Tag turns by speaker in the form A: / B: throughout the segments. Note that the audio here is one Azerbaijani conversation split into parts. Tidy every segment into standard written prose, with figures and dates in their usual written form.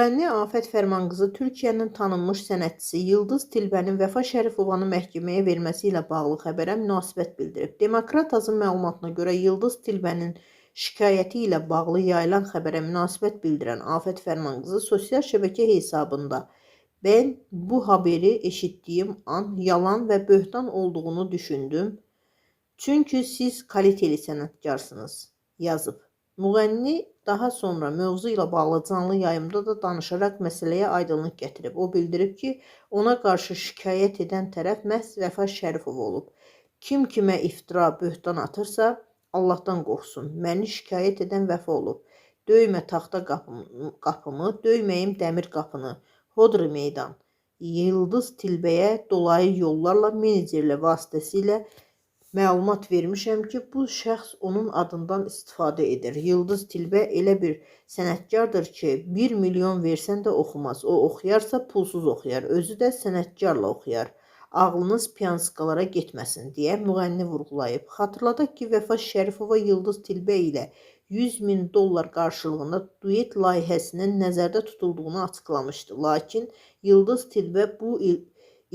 A: Müğənni Afət Fərmanqızı Türkiyənin tanınmış sənətçisi Yıldız Tilbənin Vəfa Şərifovanı məhkəməyə verməsi ilə bağlı xəbərə münasibət bildirib. Demokrat Azın məlumatına görə Yıldız Tilbənin şikayəti ilə bağlı yayılan xəbərə münasibət bildirən Afət Fərmanqızı sosial şəbəkə hesabında "Ben bu haberi eşitdiyim an yalan və böhtan olduğunu düşündüm. Çünki siz kaliteli sənətkarsınız" yazıb. Müğənni daha sonra mövzu ilə bağlı canlı yayımda da danışaraq məsələyə aydınlıq gətirib. O bildirib ki, ona qarşı şikayət edən tərəf məhz Vəfa Şərifov olub. Kim kimə iftira, böhtan atırsa, Allahdan qorxsun. Məni şikayət edən Vəfa olub. Döymə taxta qapımı, döyməyim dəmir qapını. Hodri meydan. Yıldız Tilbəyə dolayı yollarla menecerlə vasitəsilə məlumat vermişəm ki, bu şəxs onun adından istifadə edir. Yıldız Tilbə elə bir sənətkardır ki, 1 milyon versən də oxumaz. O oxuyarsa pulsuz oxuyar, özü də sənətkarla oxuyar. Ağlınız piyanskalara getməsin deyə müğənni vurğulayıb. Xatırladaq ki, Vəfa Şərifova Yıldız Tilbə ilə $100.000 qarşılığında duet layihəsinin nəzərdə tutulduğunu açıqlamışdı. Lakin Yıldız Tilbə bu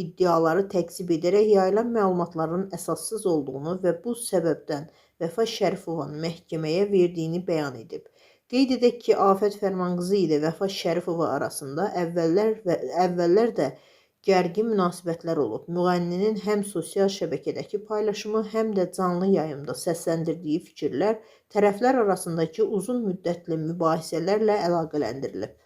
A: iddiaları təkzib edərək yayılan məlumatların əsassız olduğunu və bu səbəbdən Vəfa Şərifovanı məhkəməyə verdiyini bəyan edib. Qeyd edək ki, Afət Fərmanqızı ilə Vəfa Şərifova arasında əvvəllər də gərgin münasibətlər olub. Müğənninin həm sosial şəbəkədəki paylaşımı, həm də canlı yayımda səsləndirdiyi fikirlər tərəflər arasındakı uzun müddətli mübahisələrlə əlaqələndirilib.